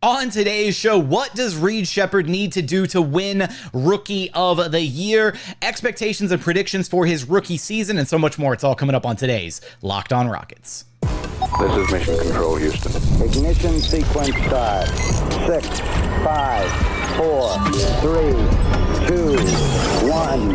On today's show, what does Reed Sheppard need to do to win Rookie of the Year? Expectations and predictions for his rookie season, and so much more. It's all coming up on today's Locked On Rockets. This is Mission Control, Houston. Ignition sequence start. 6, 5, 4, 3, 2, 1.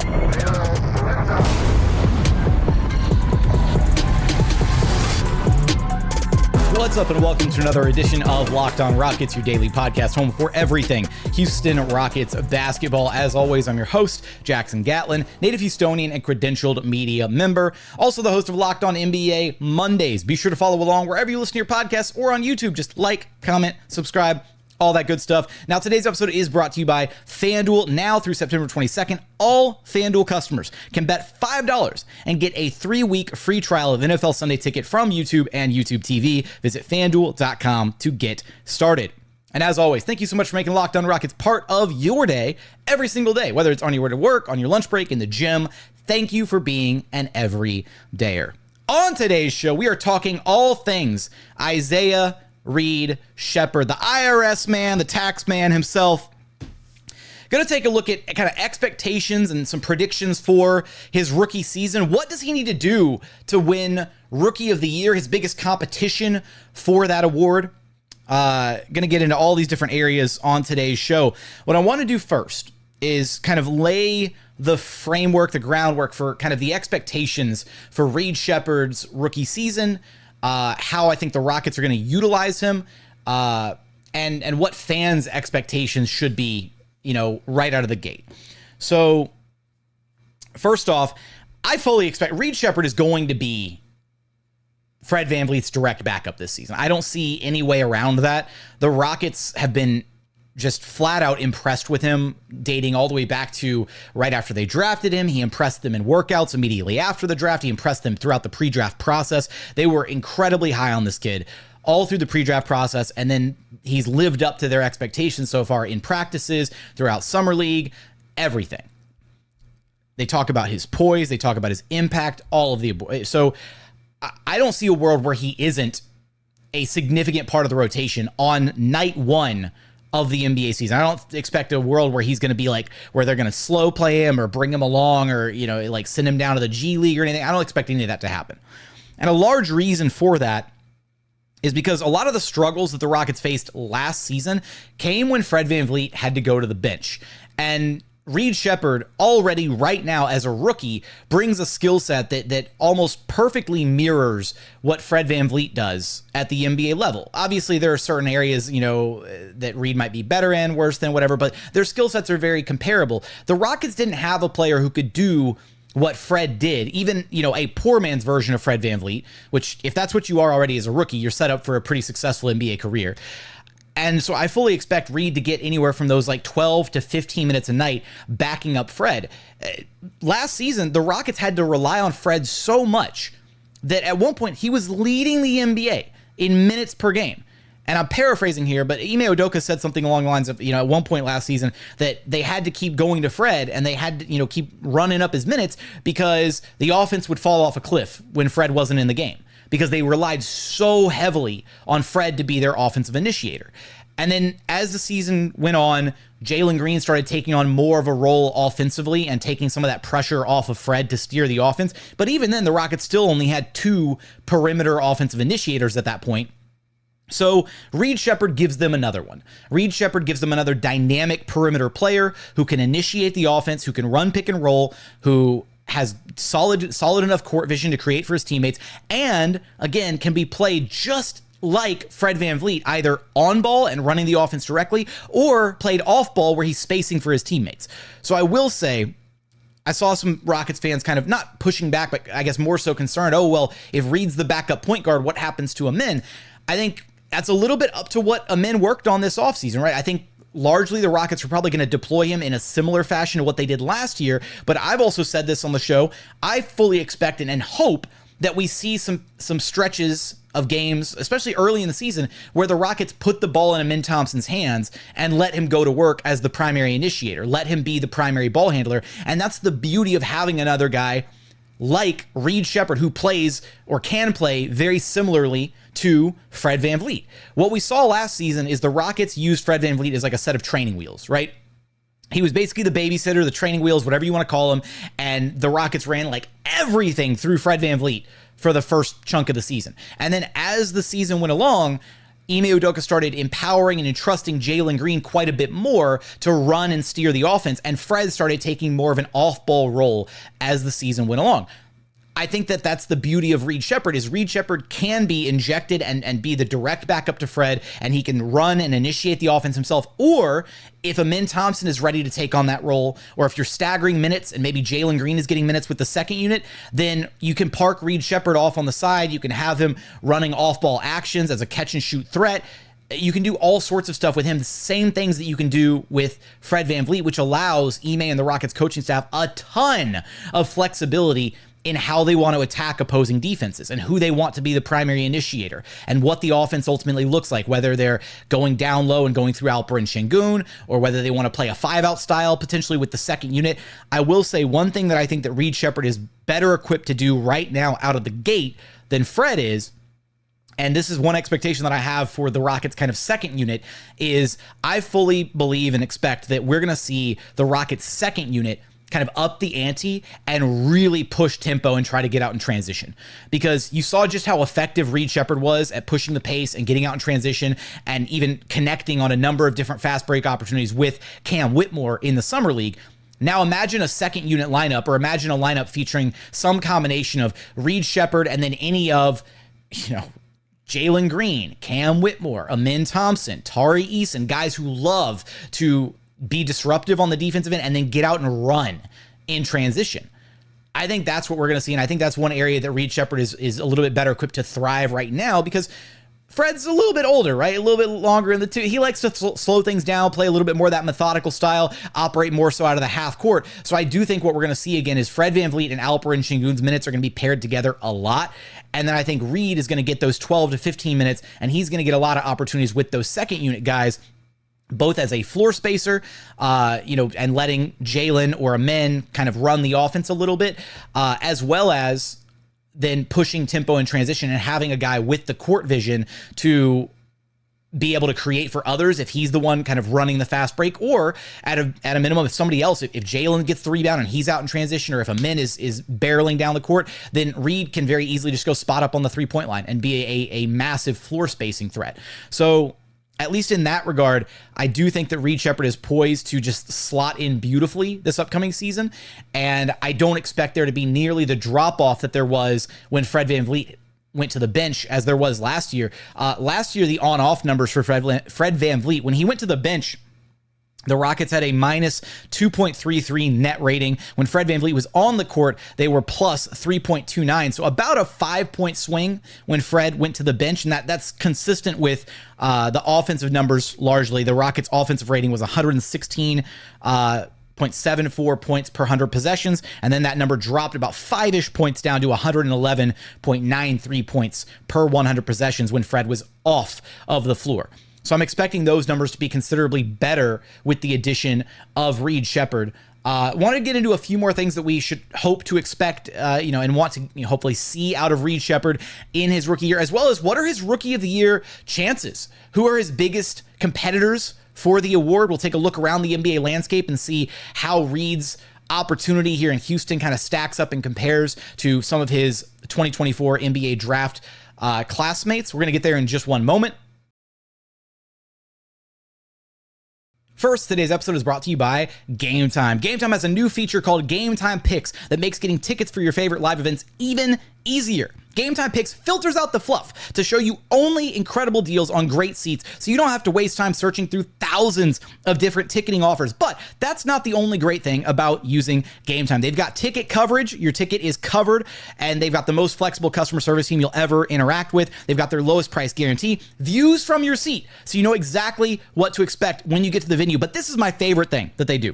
What's up and welcome to another edition of Locked On Rockets, your daily podcast home for everything Houston Rockets basketball. As always, I'm your host, Jackson Gatlin, native Houstonian and credentialed media member. Also the host of Locked On NBA Mondays. Be sure to follow along wherever you listen to your podcasts or on YouTube. Just like, comment, subscribe, all that good stuff. Now, today's episode is brought to you by FanDuel. Now through September 22nd, all FanDuel customers can bet $5 and get a 3-week free trial of NFL Sunday Ticket from YouTube and YouTube TV. Visit FanDuel.com to get started. And as always, thank you so much for making Locked On Rockets part of your day every single day, whether it's on your way to work, on your lunch break, in the gym. Thank you for being an everydayer. On today's show, we are talking all things Isaiah Reed Sheppard, the IRS man, the tax man himself. Going to take a look at kind of expectations and some predictions for his rookie season. What does he need to do to win Rookie of the Year, his biggest competition for that award? Going to get into all these different areas on today's show. What I want to do first is kind of lay the framework, the groundwork for kind of the expectations for Reed Sheppard's rookie season, how I think the Rockets are going to utilize him, and what fans' expectations should be, right out of the gate. So, first off, I fully expect Reed Sheppard is going to be Fred VanVleet's direct backup this season. I don't see any way around that. The Rockets have been just flat out impressed with him, dating all the way back to right after they drafted him. He impressed them in workouts immediately after the draft. He impressed them throughout the pre-draft process. They were incredibly high on this kid all through the pre-draft process, and then he's lived up to their expectations so far in practices, throughout Summer League, everything. They talk about his poise, they talk about his impact, all of the... So I don't see a world where he isn't a significant part of the rotation on night one of the NBA season. I don't expect a world where he's going to be like, where they're going to slow play him or bring him along or, like send him down to the G League or anything. I don't expect any of that to happen. And a large reason for that is because a lot of the struggles that the Rockets faced last season came when Fred VanVleet had to go to the bench. And Reed Sheppard already right now as a rookie brings a skill set that almost perfectly mirrors what Fred VanVleet does at the NBA level. Obviously, there are certain areas, that Reed might be better in, worse than, whatever, but their skill sets are very comparable. The Rockets didn't have a player who could do what Fred did, even, a poor man's version of Fred VanVleet, which if that's what you are already as a rookie, you're set up for a pretty successful NBA career. And so I fully expect Reed to get anywhere from those like 12 to 15 minutes a night backing up Fred. Last season, the Rockets had to rely on Fred so much that at one point he was leading the NBA in minutes per game. And I'm paraphrasing here, but Ime Udoka said something along the lines of, at one point last season that they had to keep going to Fred and they had to, keep running up his minutes because the offense would fall off a cliff when Fred wasn't in the game, because they relied so heavily on Fred to be their offensive initiator. And then as the season went on, Jalen Green started taking on more of a role offensively and taking some of that pressure off of Fred to steer the offense. But even then, the Rockets still only had 2 perimeter offensive initiators at that point. So Reed Sheppard gives them another one. Reed Sheppard gives them another dynamic perimeter player who can initiate the offense, who can run pick and roll, who has solid enough court vision to create for his teammates, and again can be played just like Fred VanVleet, either on ball and running the offense directly, or played off ball where he's spacing for his teammates. So I will say, I saw some Rockets fans kind of not pushing back, but I guess more so concerned, if Reed's the backup point guard, what happens to Amin? I think that's a little bit up to what Amin worked on this offseason, right? I think largely the Rockets are probably going to deploy him in a similar fashion to what they did last year, but I've also said this on the show, I fully expect and hope that we see some stretches of games, especially early in the season, where the Rockets put the ball in Amin Thompson's hands and let him go to work as the primary initiator, let him be the primary ball handler. And that's the beauty of having another guy like Reed Sheppard, who plays or can play very similarly to Fred VanVleet. What we saw last season is the Rockets used Fred VanVleet as like a set of training wheels, right? He was basically the babysitter, the training wheels, whatever you want to call him, and the Rockets ran like everything through Fred VanVleet for the first chunk of the season. And then as the season went along, Ime Udoka started empowering and entrusting Jalen Green quite a bit more to run and steer the offense, and Fred started taking more of an off-ball role as the season went along. I think that that's the beauty of Reed Sheppard, is Reed Sheppard can be injected and be the direct backup to Fred, and he can run and initiate the offense himself. Or if Amin Thompson is ready to take on that role, or if you're staggering minutes and maybe Jalen Green is getting minutes with the second unit, then you can park Reed Sheppard off on the side. You can have him running off-ball actions as a catch-and-shoot threat. You can do all sorts of stuff with him, the same things that you can do with Fred VanVleet, which allows Ime and the Rockets coaching staff a ton of flexibility in how they want to attack opposing defenses and who they want to be the primary initiator and what the offense ultimately looks like, whether they're going down low and going through Alperen and Sengun, or whether they want to play a 5-out style potentially with the second unit. I will say one thing that I think that Reed Sheppard is better equipped to do right now out of the gate than Fred is, and this is one expectation that I have for the Rockets kind of second unit, is I fully believe and expect that we're going to see the Rockets second unit kind of up the ante and really push tempo and try to get out in transition. Because you saw just how effective Reed Sheppard was at pushing the pace and getting out in transition and even connecting on a number of different fast break opportunities with Cam Whitmore in the Summer League. Now imagine a second unit lineup, or imagine a lineup featuring some combination of Reed Sheppard and then any of, Jalen Green, Cam Whitmore, Amin Thompson, Tari, Eason, guys who love to be disruptive on the defensive end and then get out and run in transition. I think that's what we're going to see, and I think that's one area that Reed Sheppard is a little bit better equipped to thrive right now, because Fred's a little bit older, right? A little bit longer in the two. He likes to slow things down, play a little bit more of that methodical style, operate more so out of the half court. So I do think what we're going to see again is Fred VanVleet and Alperen Sengun's minutes are going to be paired together a lot. And then I think Reed is going to get those 12 to 15 minutes, and he's going to get a lot of opportunities with those second unit guys, both as a floor spacer, and letting Jalen or Amin kind of run the offense a little bit, as well as then pushing tempo and transition and having a guy with the court vision to be able to create for others if he's the one kind of running the fast break, or at a minimum, if somebody else, if Jalen gets the rebound and he's out in transition, or if Amin is barreling down the court, then Reed can very easily just go spot up on the 3-point line and be a massive floor spacing threat. So at least in that regard, I do think that Reed Sheppard is poised to just slot in beautifully this upcoming season, and I don't expect there to be nearly the drop-off that there was when Fred VanVleet went to the bench as there was last year. Last year, the on-off numbers for Fred VanVleet, when he went to the bench, the Rockets had a minus 2.33 net rating. When Fred VanVleet was on the court, they were plus 3.29. So about a 5-point swing when Fred went to the bench. And that's consistent with the offensive numbers largely. The Rockets' offensive rating was 116.74 points per 100 possessions. And then that number dropped about 5-ish points down to 111.93 points per 100 possessions when Fred was off of the floor. So I'm expecting those numbers to be considerably better with the addition of Reed Sheppard. Want to get into a few more things that we should hope to expect, and want to hopefully see out of Reed Sheppard in his rookie year, as well as what are his rookie of the year chances? Who are his biggest competitors for the award? We'll take a look around the NBA landscape and see how Reed's opportunity here in Houston kind of stacks up and compares to some of his 2024 NBA draft classmates. We're going to get there in just one moment. First, today's episode is brought to you by Game Time. Game Time has a new feature called Game Time Picks that makes getting tickets for your favorite live events even easier. Game Time Picks filters out the fluff to show you only incredible deals on great seats, so you don't have to waste time searching through thousands of different ticketing offers. But that's not the only great thing about using Game Time. They've got ticket coverage. Your ticket is covered, and they've got the most flexible customer service team you'll ever interact with. They've got their lowest price guarantee, views from your seat, so you know exactly what to expect when you get to the venue. But this is my favorite thing that they do.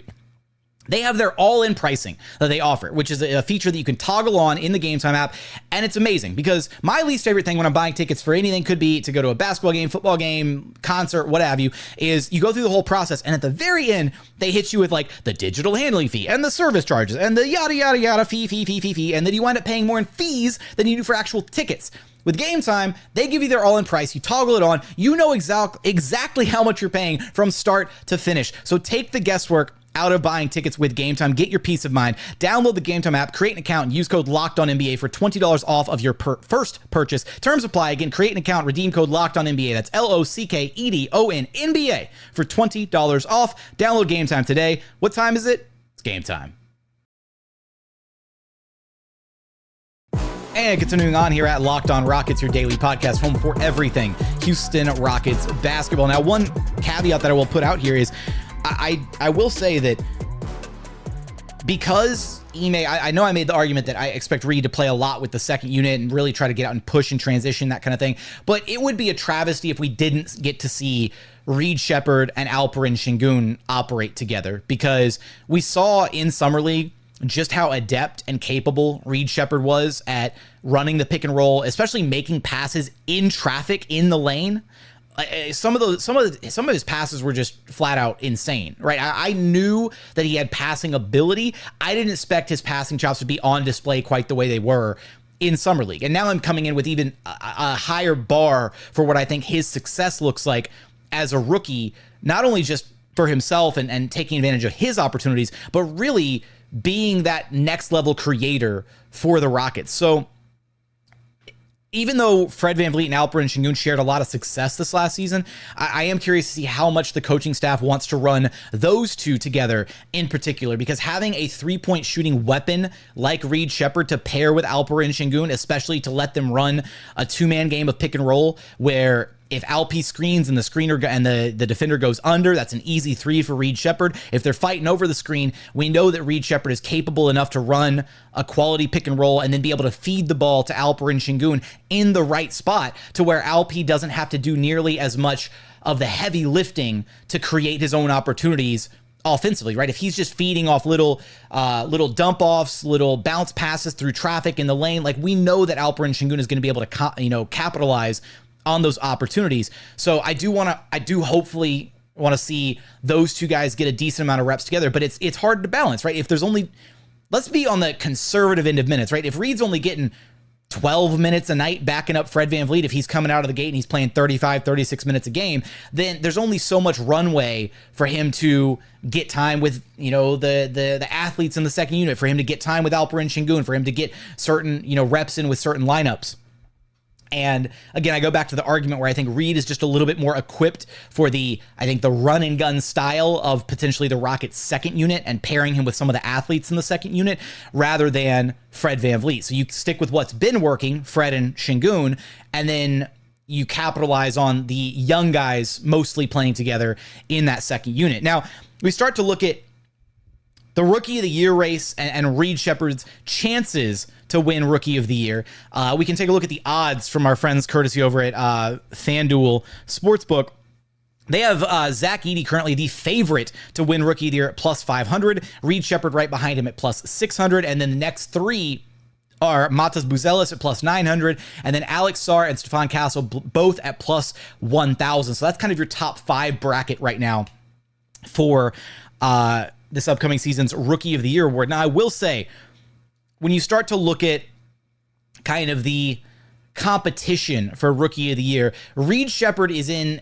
They have their all-in pricing that they offer, which is a feature that you can toggle on in the Game Time app, and it's amazing because my least favorite thing when I'm buying tickets for anything, could be to go to a basketball game, football game, concert, what have you, is you go through the whole process, and at the very end, they hit you with like the digital handling fee and the service charges and the yada, yada, yada, fee, and then you wind up paying more in fees than you do for actual tickets. With Game Time, they give you their all-in price. You toggle it on. You know exactly how much you're paying from start to finish. So take the guesswork out of buying tickets with Game Time. Get your peace of mind. Download the Game Time app, create an account, and use code LOCKEDONNBA for $20 off of your first purchase. Terms apply. Again, create an account, redeem code LOCKEDONNBA. That's LOCKEDONNBA for $20 off. Download Game Time today. What time is it? It's game time. And continuing on here at Locked On Rockets, your daily podcast, home for everything Houston Rockets basketball. Now, one caveat that I will put out here is I will say that because Ime, I know I made the argument that I expect Reed to play a lot with the second unit and really try to get out and push and transition, that kind of thing. But it would be a travesty if we didn't get to see Reed Sheppard and Alperen Sengun operate together, because we saw in Summer League just how adept and capable Reed Sheppard was at running the pick and roll, especially making passes in traffic in the lane. Some of his passes were just flat out insane, right? I knew that he had passing ability. I didn't expect his passing chops to be on display quite the way they were in Summer League. And now I'm coming in with even a higher bar for what I think his success looks like as a rookie, not only just for himself and taking advantage of his opportunities, but really being that next level creator for the Rockets. So even though Fred VanVleet and Alperen Sengun shared a lot of success this last season, I am curious to see how much the coaching staff wants to run those two together in particular, because having a three-point shooting weapon like Reed Sheppard to pair with Alperen Sengun, especially to let them run a two-man game of pick and roll where if Alp screens and the screener and the defender goes under, that's an easy three for Reed Sheppard. If they're fighting over the screen, we know that Reed Sheppard is capable enough to run a quality pick and roll and then be able to feed the ball to Alperen Sengun in the right spot to where Alp doesn't have to do nearly as much of the heavy lifting to create his own opportunities offensively, right? If he's just feeding off little dump offs, little bounce passes through traffic in the lane, like we know that Alperen Sengun is going to be able to capitalize on those opportunities. So I do hopefully want to see those two guys get a decent amount of reps together, but it's hard to balance, right? If there's only, let's be on the conservative end of minutes, right? If Reed's only getting 12 minutes a night backing up Fred VanVleet, if he's coming out of the gate and he's playing 35, 36 minutes a game, then there's only so much runway for him to get time with, the athletes in the second unit, for him to get time with Alperen Sengun, for him to get certain, reps in with certain lineups. And again, I go back to the argument where I think Reed is just a little bit more equipped for the run and gun style of potentially the Rockets' second unit and pairing him with some of the athletes in the second unit rather than Fred VanVleet. So you stick with what's been working, Fred and Sengun, and then you capitalize on the young guys mostly playing together in that second unit. Now, we start to look at the Rookie of the Year race and Reed Sheppard's chances to win Rookie of the Year. We can take a look at the odds from our friends courtesy over at FanDuel Sportsbook. They have Zach Edey currently the favorite to win Rookie of the Year at plus 500. Reed Sheppard right behind him at plus 600. And then the next three are Matas Buzelis at plus 900. And then Alex Sarr and Stephon Castle both at plus 1,000. So that's kind of your top five bracket right now for this upcoming season's Rookie of the Year award. Now, I will say, when you start to look at kind of the competition for Rookie of the Year, Reed Sheppard is in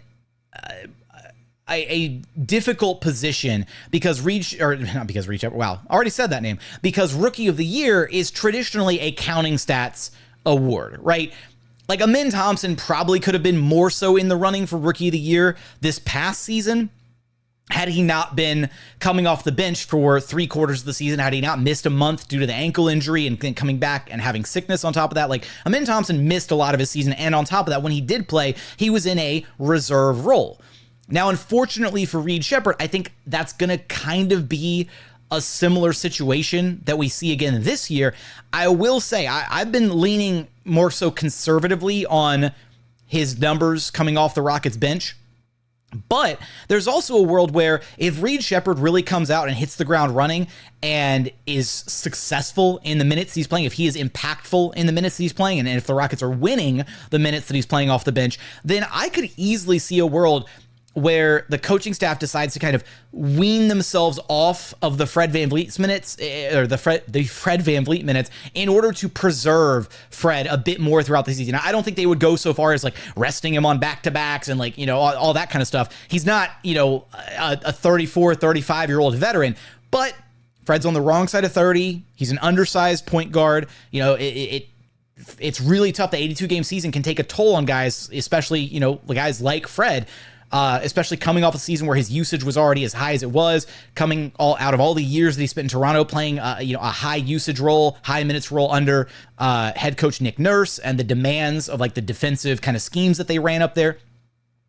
a difficult position because I already said that name, because Rookie of the Year is traditionally a counting stats award, right? Like Amin Thompson probably could have been more so in the running for Rookie of the Year this past season, had he not been coming off the bench for 3/4 of the season, had he not missed a month due to the ankle injury and then coming back and having sickness on top of that. Like, Amin Thompson missed a lot of his season, and on top of that, when he did play, he was in a reserve role. Now, unfortunately for Reed Sheppard, I think that's going to kind of be a similar situation that we see again this year. I will say, I've been leaning more so conservatively on his numbers coming off the Rockets bench. But there's also a world where if Reed Sheppard really comes out and hits the ground running and is successful in the minutes he's playing, if he is impactful in the minutes that he's playing, and if the Rockets are winning the minutes that he's playing off the bench, then I could easily see a world where the coaching staff decides to kind of wean themselves off of the Fred VanVleet's minutes, or the Fred VanVleet minutes, in order to preserve Fred a bit more throughout the season. I don't think they would go so far as like resting him on back-to-backs and like, all that kind of stuff. He's not, a 34, 35-year-old veteran, but Fred's on the wrong side of 30. He's an undersized point guard. It's really tough. The 82-game season can take a toll on guys, especially, guys like Fred, especially coming off a season where his usage was already as high as it was, coming out of all the years that he spent in Toronto playing, a high usage role, high minutes role under head coach Nick Nurse, and the demands of like the defensive kind of schemes that they ran up there.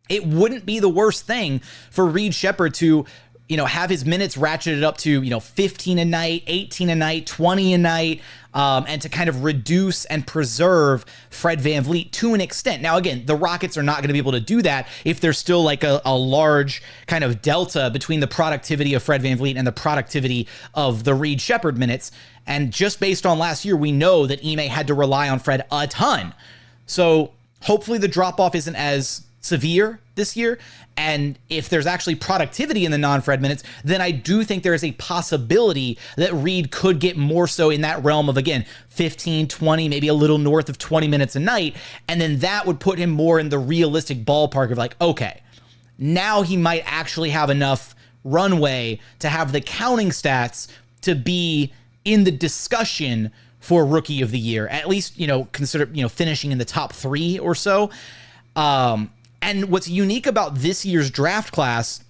It wouldn't be the worst thing for Reed Sheppard to, have his minutes ratcheted up to, 15 a night, 18 a night, 20 a night, and to kind of reduce and preserve Fred VanVleet to an extent. Now, again, the Rockets are not going to be able to do that if there's still like a large kind of delta between the productivity of Fred VanVleet and the productivity of the Reed Sheppard minutes. And just based on last year, we know that Ime had to rely on Fred a ton. So hopefully the drop-off isn't as severe this year. And if there's actually productivity in the non-Fred minutes, then I do think there is a possibility that Reed could get more so in that realm of, again, 15, 20, maybe a little north of 20 minutes a night. And then that would put him more in the realistic ballpark of like, okay, now he might actually have enough runway to have the counting stats to be in the discussion for Rookie of the Year, at least, consider, finishing in the top 3 or so. And what's unique about this year's draft class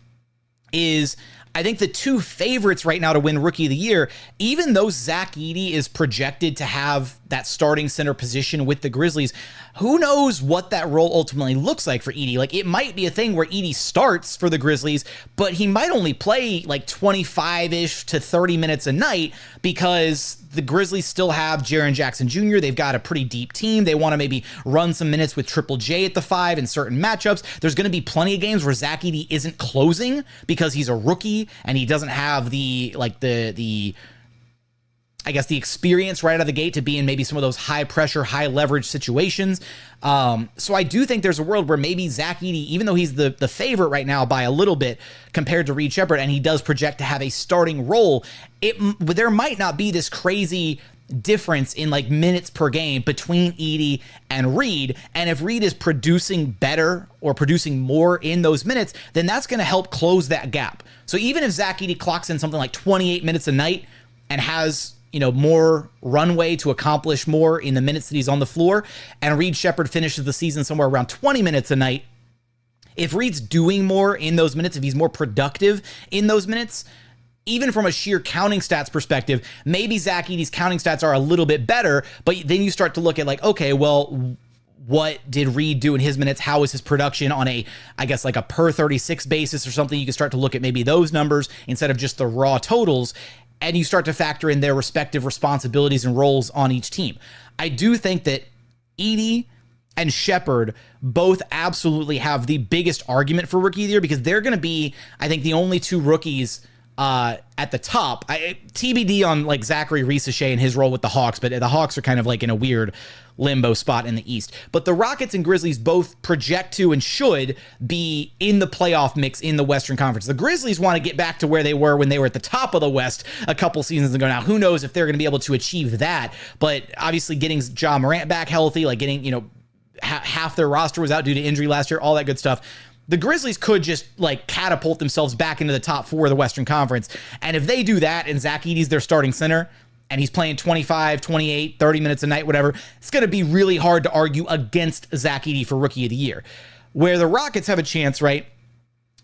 is I think the two favorites right now to win Rookie of the Year, even though Zach Edey is projected to have that starting center position with the Grizzlies, who knows what that role ultimately looks like for Edey. Like, it might be a thing where Edey starts for the Grizzlies, but he might only play like 25-ish to 30 minutes a night because the Grizzlies still have Jaren Jackson Jr. They've got a pretty deep team. They want to maybe run some minutes with Triple J at the 5 in certain matchups. There's going to be plenty of games where Zach Edey isn't closing because he's a rookie and he doesn't have the experience right out of the gate to be in maybe some of those high pressure, high leverage situations. So I do think there's a world where maybe Zach Edey, even though he's the favorite right now by a little bit compared to Reed Sheppard, and he does project to have a starting role, there might not be this crazy difference in like minutes per game between Edey and Reed. And if Reed is producing better or producing more in those minutes, then that's going to help close that gap. So even if Zach Edey clocks in something like 28 minutes a night and has more runway to accomplish more in the minutes that he's on the floor, and Reed Sheppard finishes the season somewhere around 20 minutes a night, if Reed's doing more in those minutes, if he's more productive in those minutes, even from a sheer counting stats perspective, maybe Zach Edey's counting stats are a little bit better, but then you start to look at like, okay, well, what did Reed do in his minutes? How is his production on a per 36 basis or something? You can start to look at maybe those numbers instead of just the raw totals, and you start to factor in their respective responsibilities and roles on each team. I do think that Edey and Sheppard both absolutely have the biggest argument for Rookie of the Year because they're going to be, I think, the only two rookies at the top. TBD on like Zachary Risache and his role with the Hawks, but the Hawks are kind of like in a weird limbo spot in the East. But the Rockets and Grizzlies both project to and should be in the playoff mix in the Western Conference. The Grizzlies want to get back to where they were when they were at the top of the West a couple seasons ago. Now, who knows if they're going to be able to achieve that, but obviously getting Ja Morant back healthy, like getting, half their roster was out due to injury last year, all that good stuff. The Grizzlies could just like catapult themselves back into the top 4 of the Western Conference. And if they do that and Zach Edey's their starting center and he's playing 25, 28, 30 minutes a night, whatever, it's going to be really hard to argue against Zach Edey for Rookie of the Year. Where the Rockets have a chance, right,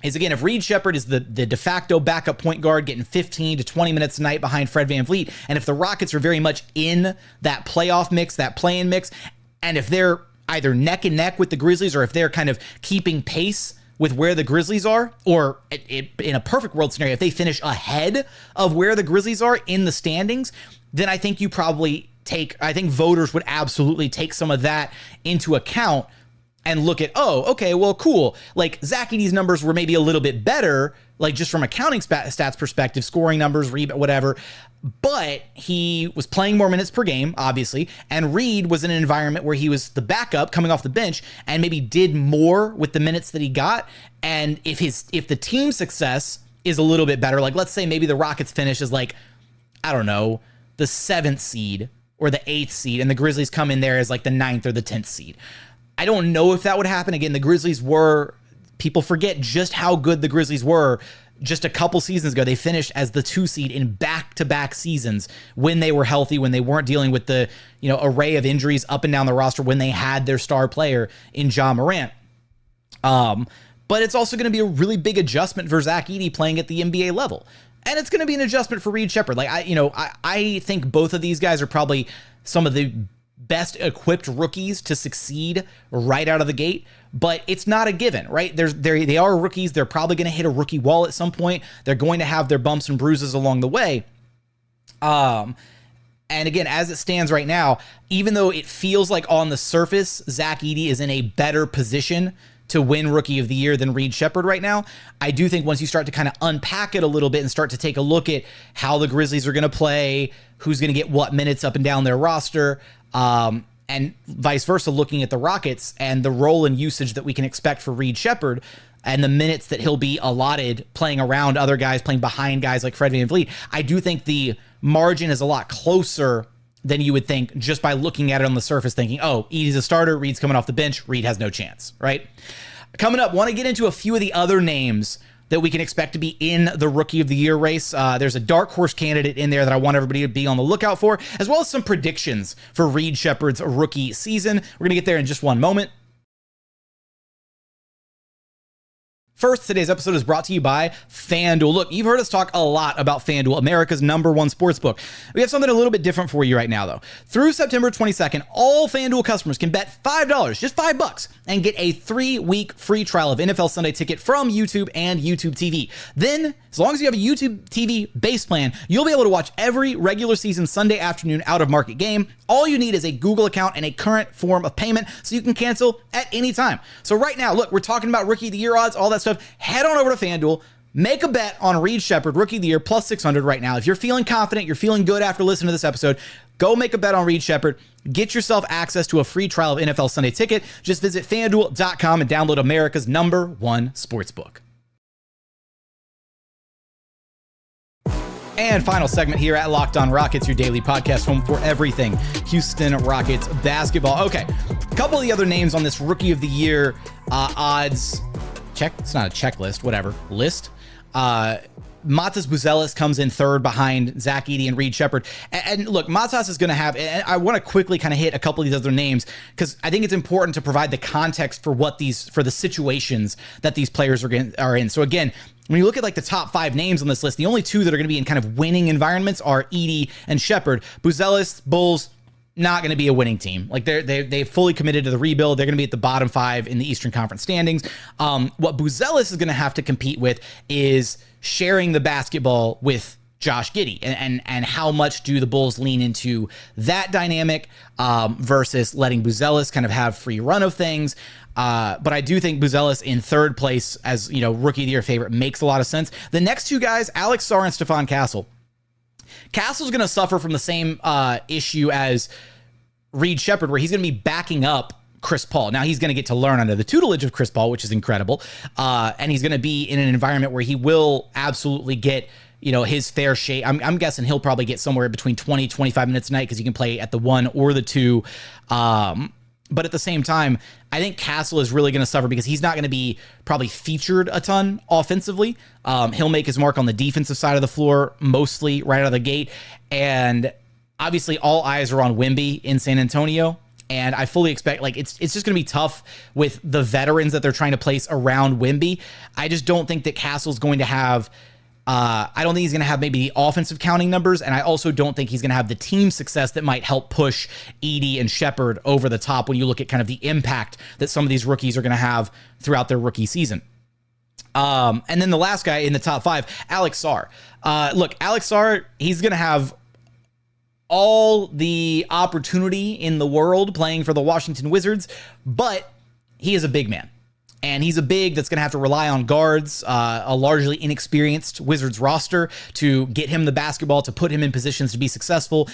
is again, if Reed Sheppard is the de facto backup point guard getting 15 to 20 minutes a night behind Fred VanVleet, and if the Rockets are very much in that playoff mix, that play-in mix, and if they're either neck and neck with the Grizzlies or if they're kind of keeping pace with where the Grizzlies are, or in a perfect world scenario, if they finish ahead of where the Grizzlies are in the standings, then I think I think voters would absolutely take some of that into account and look at, oh, okay, well, cool. Like Zach Edey's numbers were maybe a little bit better, like just from a counting stats perspective, scoring numbers, whatever. But he was playing more minutes per game, obviously. And Reed was in an environment where he was the backup coming off the bench and maybe did more with the minutes that he got. And if the team success is a little bit better, like let's say maybe the Rockets finish as like, I don't know, the 7th seed or the 8th seed, and the Grizzlies come in there as like the 9th or the 10th seed. I don't know if that would happen. Again, the Grizzlies people forget just how good the Grizzlies were just a couple seasons ago. They finished as the 2 seed in back-to-back seasons when they were healthy, when they weren't dealing with the, array of injuries up and down the roster, when they had their star player in Ja Morant. But it's also going to be a really big adjustment for Zach Edey playing at the NBA level. And it's going to be an adjustment for Reed Sheppard. Like, I think both of these guys are probably some of the best equipped rookies to succeed right out of the gate, but it's not a given, right? They are rookies. They're probably going to hit a rookie wall at some point. They're going to have their bumps and bruises along the way. And again, as it stands right now, even though it feels like on the surface, Zach Edey is in a better position to win Rookie of the Year than Reed Sheppard right now, I do think once you start to kind of unpack it a little bit and start to take a look at how the Grizzlies are going to play, who's going to get what minutes up and down their roster, and vice versa, looking at the Rockets and the role and usage that we can expect for Reed Sheppard and the minutes that he'll be allotted playing around other guys, playing behind guys like Fred VanVleet, I do think the margin is a lot closer than you would think just by looking at it on the surface, thinking, oh, Edey's a starter, Reed's coming off the bench, Reed has no chance, right? Coming up, want to get into a few of the other names that we can expect to be in the Rookie of the Year race. There's a dark horse candidate in there that I want everybody to be on the lookout for, as well as some predictions for Reed Sheppard's rookie season. We're going to get there in just one moment. First, today's episode is brought to you by FanDuel. Look, you've heard us talk a lot about FanDuel, America's #1 sportsbook. We have something a little bit different for you right now, though. Through September 22nd, all FanDuel customers can bet $5, just $5, and get a 3-week free trial of NFL Sunday Ticket from YouTube and YouTube TV. Then, as long as you have a YouTube TV base plan, you'll be able to watch every regular season Sunday afternoon out-of-market game. All you need is a Google account and a current form of payment so you can cancel at any time. So right now, look, we're talking about Rookie of the Year odds, all that stuff. Head on over to FanDuel, make a bet on Reed Sheppard, Rookie of the Year, plus 600 right now. If you're feeling confident, you're feeling good after listening to this episode, go make a bet on Reed Sheppard. Get yourself access to a free trial of NFL Sunday Ticket. Just visit FanDuel.com and download America's #1 sportsbook. And final segment here at Locked On Rockets, your daily podcast home for everything Houston Rockets basketball. Okay, a couple of the other names on this Rookie of the Year odds check. It's not a checklist, whatever. List. Matas Buzelis comes in third behind Zach Edey and Reed Sheppard. And look, Matas is going to have, and I want to quickly kind of hit a couple of these other names because I think it's important to provide the context for for the situations that these players are in. So again, when you look at like the top 5 names on this list, the only 2 that are going to be in kind of winning environments are Edey and Sheppard. Buzelis, Bulls, not going to be a winning team. Like they've fully committed to the rebuild. They're going to be at the bottom 5 in the Eastern Conference standings. What Buzelis is going to have to compete with is sharing the basketball with Josh Giddey and how much do the Bulls lean into that dynamic versus letting Buzelis kind of have free run of things. But I do think Buzelis in third place as, Rookie of the Year favorite makes a lot of sense. The next 2 guys, Alex Sarr and Stephon Castle. Castle's going to suffer from the same issue as Reed Sheppard, where he's going to be backing up Chris Paul. Now he's going to get to learn under the tutelage of Chris Paul, which is incredible. And he's going to be in an environment where he will absolutely get, his fair share. I'm guessing he'll probably get somewhere between 20, 25 minutes a night because he can play at the 1 or the 2. But at the same time, I think Castle is really going to suffer because he's not going to be probably featured a ton offensively. He'll make his mark on the defensive side of the floor, mostly right out of the gate. And obviously all eyes are on Wemby in San Antonio. And I fully expect, it's just going to be tough with the veterans that they're trying to place around Wemby. I just don't think that Castle's going to have, I don't think he's going to have maybe the offensive counting numbers, and I also don't think he's going to have the team success that might help push Edey and Sheppard over the top when you look at kind of the impact that some of these rookies are going to have throughout their rookie season. And then the last guy in the top 5, Alex Sarr. Look, Alex Sarr, he's going to have all the opportunity in the world playing for the Washington Wizards, but he is a big man. And he's a big that's going to have to rely on guards, a largely inexperienced Wizards roster to get him the basketball, to put him in positions to be successful.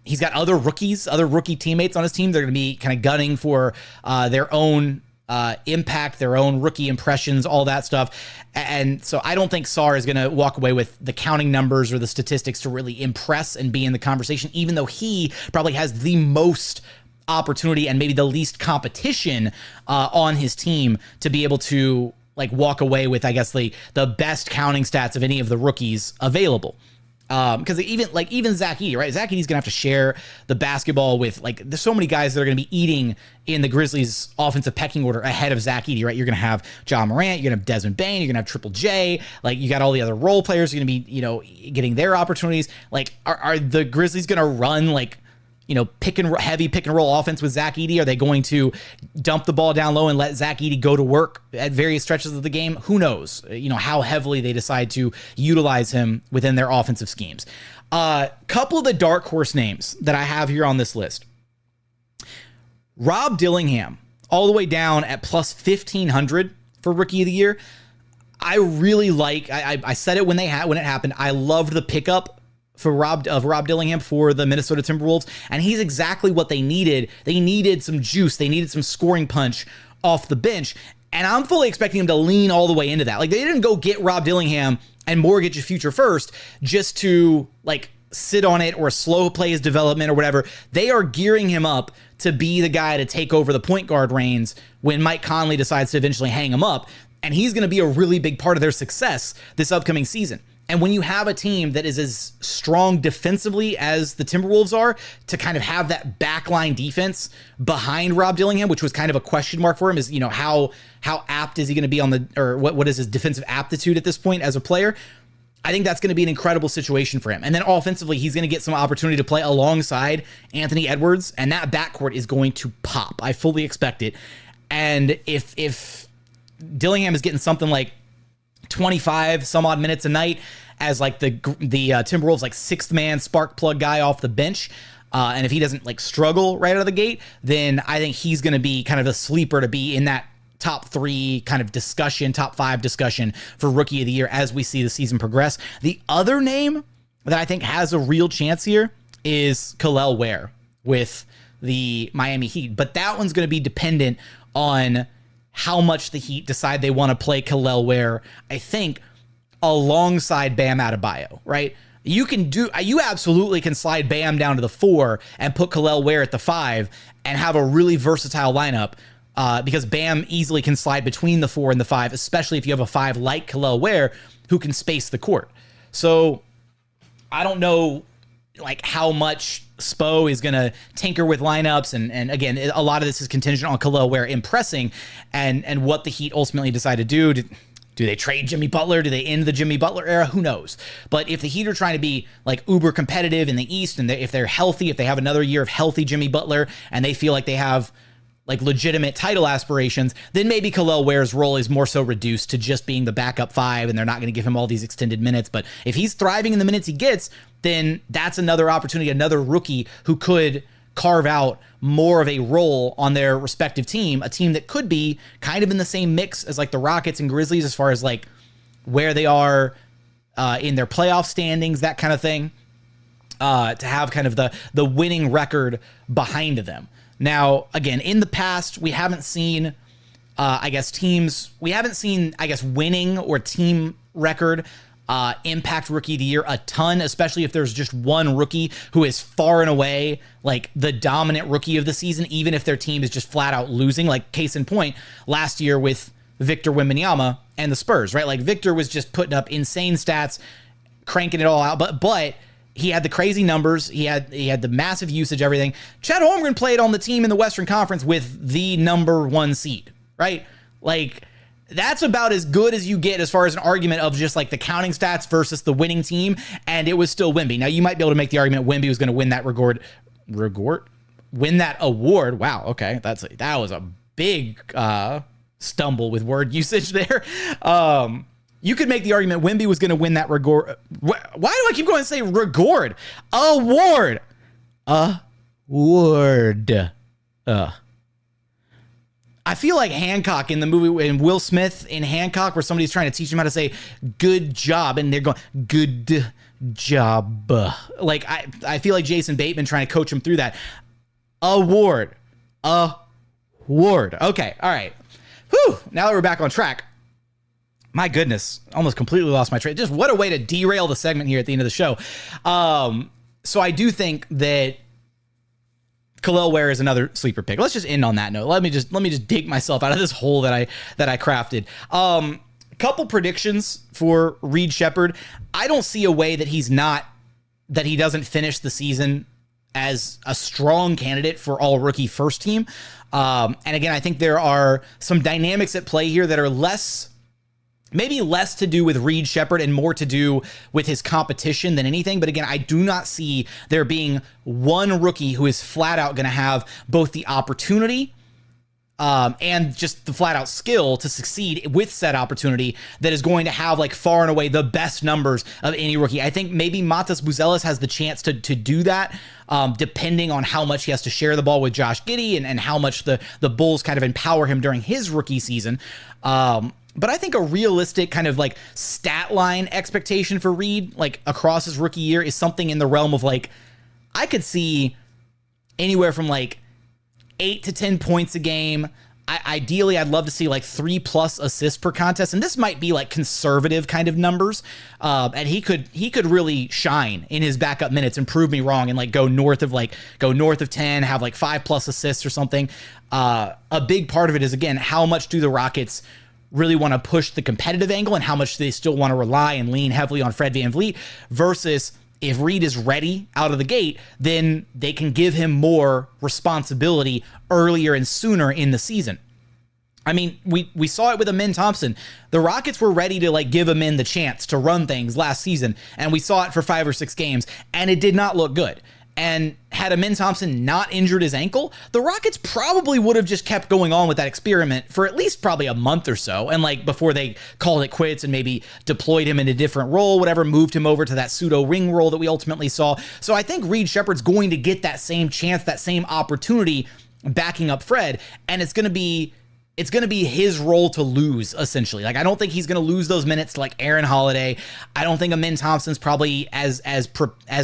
He's got other rookie teammates on his team. They're going to be kind of gunning for their own impact, their own rookie impressions, all that stuff. And so I don't think Sarr is going to walk away with the counting numbers or the statistics to really impress and be in the conversation, even though he probably has the most opportunity and maybe the least competition on his team to be able to like walk away with, I guess, the best counting stats of any of the rookies available. Because even Zach Edey, right? Zach Edey's gonna have to share the basketball with, like, there's so many guys that are gonna be eating in the Grizzlies offensive pecking order ahead of Zach Edey, right? You're gonna have John Morant, you're gonna have Desmond Bane, you're gonna have Triple J, like you got all the other role players are gonna be, getting their opportunities. Like, are the Grizzlies gonna run like, pick and roll offense with Zach Edey? Are they going to dump the ball down low and let Zach Edey go to work at various stretches of the game? Who knows, how heavily they decide to utilize him within their offensive schemes. Couple of the dark horse names that I have here on this list. Rob Dillingham, all the way down at plus 1,500 for Rookie of the Year. I really like, I said it when it happened. I loved the pickup for Rob Dillingham for the Minnesota Timberwolves, and he's exactly what they needed. They needed some juice. They needed some scoring punch off the bench, and I'm fully expecting him to lean all the way into that. Like, they didn't go get Rob Dillingham and mortgage a future first just to, like, sit on it or slow play his development or whatever. They are gearing him up to be the guy to take over the point guard reins when Mike Conley decides to eventually hang him up, and he's going to be a really big part of their success this upcoming season. And when you have a team that is as strong defensively as the Timberwolves are, to kind of have that backline defense behind Rob Dillingham, which was kind of a question mark for him, is, how apt is he going to be what is his defensive aptitude at this point as a player? I think that's going to be an incredible situation for him. And then offensively, he's going to get some opportunity to play alongside Anthony Edwards, and that backcourt is going to pop. I fully expect it. And if Dillingham is getting something like 25 some odd minutes a night as like the Timberwolves like sixth man spark plug guy off the bench, and if he doesn't like struggle right out of the gate, then I think he's going to be kind of a sleeper to be in that top 3 kind of discussion, top 5 discussion for Rookie of the Year as we see the season progress. The other name that I think has a real chance here is Kel'el Ware with the Miami Heat, but that one's going to be dependent on how much the Heat decide they want to play Kel'el Ware, I think, alongside Bam Adebayo, right? You absolutely can slide Bam down to the 4 and put Kel'el Ware at the 5 and have a really versatile lineup, because Bam easily can slide between the 4 and the 5, especially if you have a 5 like Kel'el Ware who can space the court. So I don't know like how much Spo is going to tinker with lineups. And again, a lot of this is contingent on Kel'el Ware impressing and what the Heat ultimately decide to do. Do they trade Jimmy Butler? Do they end the Jimmy Butler era? Who knows? But if the Heat are trying to be like uber competitive in the East, and if they're healthy, if they have another year of healthy Jimmy Butler and they feel like they have like legitimate title aspirations, then maybe Kel'el Ware's role is more so reduced to just being the backup 5, and they're not going to give him all these extended minutes. But if he's thriving in the minutes he gets, then that's another opportunity, another rookie who could carve out more of a role on their respective team, a team that could be kind of in the same mix as like the Rockets and Grizzlies as far as like where they are in their playoff standings, that kind of thing, to have kind of the winning record behind them. Now, again, in the past, we haven't seen, winning or team record impact Rookie of the Year a ton, especially if there's just one rookie who is far and away like the dominant rookie of the season, even if their team is just flat out losing. Like, case in point, last year with Victor Wembanyama and the Spurs, right? Like, Victor was just putting up insane stats, cranking it all out, but he had the crazy numbers. He had the massive usage, everything. Chet Holmgren played on the team in the Western Conference with the number 1 seed, right? Like, that's about as good as you get as far as an argument of just like the counting stats versus the winning team, and it was still Wemby. Now, you might be able to make the argument Wemby was going to win that win that award. Wow, okay, that was a big stumble with word usage there. You could make the argument Wemby was going to win that Why do I keep going and say Award? I I feel like Hancock in the movie, in Will Smith in Hancock, where somebody's trying to teach him how to say good job, and they're going, good job. Like, I feel like Jason Bateman trying to coach him through that. Award. Okay, all right. Whew, now that we're back on track. My goodness, almost completely lost my train. Just what a way to derail the segment here at the end of the show. So I do think that Khalil Ware is another sleeper pick. Let's just end on that note. Let me just dig myself out of this hole that I crafted. Couple predictions for Reed Sheppard. I don't see a way that he doesn't finish the season as a strong candidate for all rookie first team. And again, I think there are some dynamics at play here that are maybe less to do with Reed Sheppard and more to do with his competition than anything. But again, I do not see there being one rookie who is flat out going to have both the opportunity and just the flat out skill to succeed with said opportunity that is going to have like far and away the best numbers of any rookie. I think maybe Matas Buzelis has the chance to do that, depending on how much he has to share the ball with Josh Giddey and how much the Bulls kind of empower him during his rookie season. But I think a realistic kind of like stat line expectation for Reed, like across his rookie year, is something in the realm of like, I could see anywhere from like 8 to 10 points a game. Ideally, I'd love to see like 3+ assists per contest. And this might be like conservative kind of numbers. And he could really shine in his backup minutes and prove me wrong and like go north of 10, have like 5+ assists or something. A big part of it is, again, how much do the Rockets really want to push the competitive angle and how much they still want to rely and lean heavily on Fred VanVleet versus if Reed is ready out of the gate, then they can give him more responsibility earlier and sooner in the season. I mean, we saw it with Amin Thompson. The Rockets were ready to like give Amin the chance to run things last season, and we saw it for 5 or 6 games, and it did not look good. And had Amin Thompson not injured his ankle, the Rockets probably would have just kept going on with that experiment for at least probably a month or so. And like before they called it quits and maybe deployed him in a different role, whatever, moved him over to that pseudo ring role that we ultimately saw. So I think Reed Sheppard's going to get that same chance, that same opportunity backing up Fred. And it's going to be his role to lose, essentially. Like, I don't think he's going to lose those minutes to like Aaron Holiday. I don't think Amin Thompson's probably as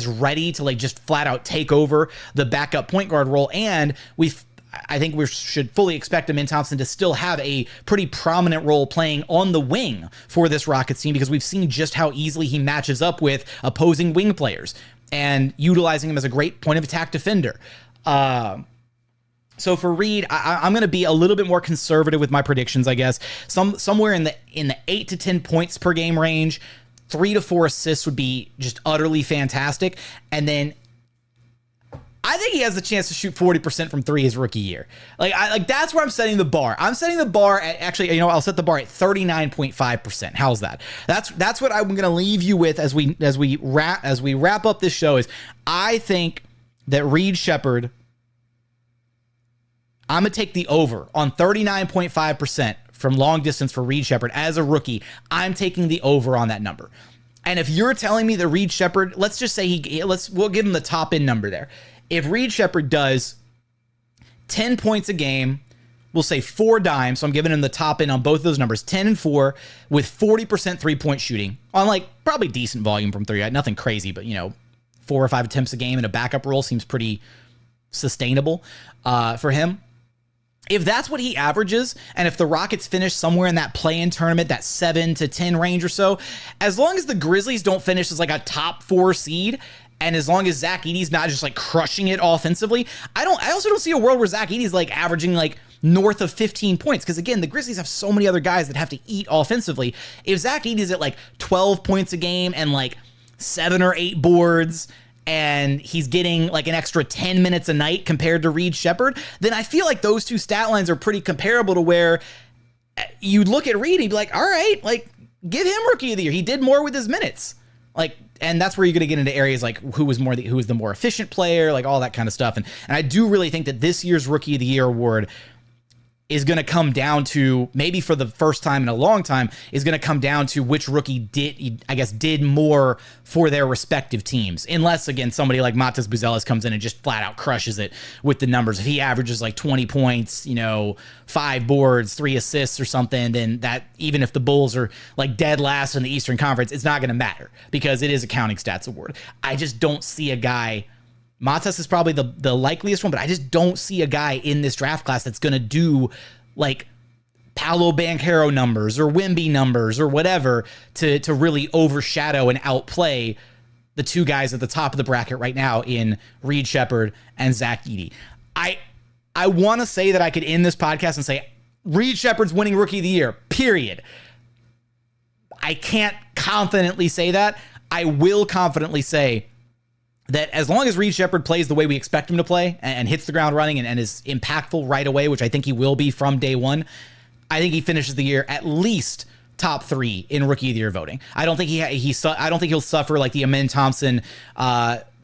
ready to like just flat out take over the backup point guard role. And I think we should fully expect Amin Thompson to still have a pretty prominent role playing on the wing for this Rockets team, because we've seen just how easily he matches up with opposing wing players and utilizing him as a great point of attack defender. So for Reed, I'm going to be a little bit more conservative with my predictions, I guess. Somewhere in the 8 to 10 points per game range. 3 to 4 assists would be just utterly fantastic. And then I think he has the chance to shoot 40% from 3 his rookie year. Like that's where I'm setting the bar. I'm setting the bar at, actually, I'll set the bar at 39.5%. How's that? That's what I'm going to leave you with as we wrap up this show. Is I think that Reed Sheppard, I'm going to take the over on 39.5% from long distance for Reed Sheppard as a rookie. I'm taking the over on that number. And if you're telling me that Reed Sheppard, let's just say we'll give him the top end number there. If Reed Sheppard does 10 points a game, we'll say 4 dimes. So I'm giving him the top end on both of those numbers, 10 and 4, with 40% 3-point shooting on like probably decent volume from 3. Nothing crazy, but 4 or 5 attempts a game in a backup role seems pretty sustainable for him. If that's what he averages, and if the Rockets finish somewhere in that play-in tournament, that 7 to 10 range or so, as long as the Grizzlies don't finish as like a top 4 seed, and as long as Zach Edey's not just like crushing it offensively, I also don't see a world where Zach Edey's like averaging like north of 15 points. Because again, the Grizzlies have so many other guys that have to eat offensively. If Zach Edey's at like 12 points a game and like 7 or 8 boards, and he's getting like an extra 10 minutes a night compared to Reed Sheppard, then I feel like those two stat lines are pretty comparable to where you look at Reed and you'd be like, all right, like give him rookie of the year. He did more with his minutes. Like, and that's where you're going to get into areas like who was the more efficient player, like all that kind of stuff. And I do really think that this year's rookie of the year award, is going to come down to, maybe for the first time in a long time, is going to come down to which rookie did more for their respective teams. Unless, again, somebody like Matas Buzelis comes in and just flat out crushes it with the numbers. If he averages like 20 points, 5 boards, 3 assists or something, then that, even if the Bulls are like dead last in the Eastern Conference, it's not going to matter because it is a counting stats award. I just don't see a guy. Matas is probably the likeliest one, but I just don't see a guy in this draft class that's going to do like Paolo Banchero numbers or Wemby numbers or whatever to really overshadow and outplay the two guys at the top of the bracket right now in Reed Sheppard and Zach Edey. I want to say that I could end this podcast and say Reed Sheppard's winning Rookie of the Year, period. I can't confidently say that. I will confidently say that as long as Reed Sheppard plays the way we expect him to play and hits the ground running and is impactful right away, which I think he will be from day one, I think he finishes the year at least top 3 in Rookie of the Year voting. I don't think I don't think he'll suffer like the Amen Thompson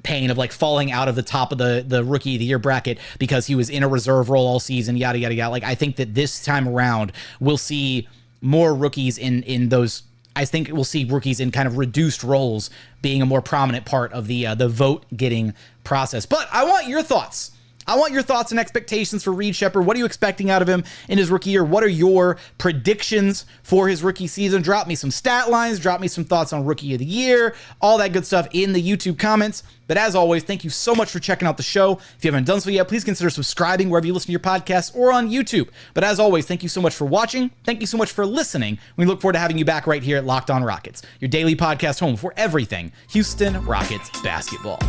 pain of like falling out of the top of the Rookie of the Year bracket because he was in a reserve role all season, yada yada yada. Like, I think that this time around we'll see more rookies in those. I think we'll see rookies in kind of reduced roles being a more prominent part of the vote getting process. But I want your thoughts. I want your thoughts and expectations for Reed Sheppard. What are you expecting out of him in his rookie year? What are your predictions for his rookie season? Drop me some stat lines. Drop me some thoughts on Rookie of the Year. All that good stuff in the YouTube comments. But as always, thank you so much for checking out the show. If you haven't done so yet, please consider subscribing wherever you listen to your podcasts or on YouTube. But as always, thank you so much for watching. Thank you so much for listening. We look forward to having you back right here at Locked On Rockets, your daily podcast home for everything Houston Rockets basketball.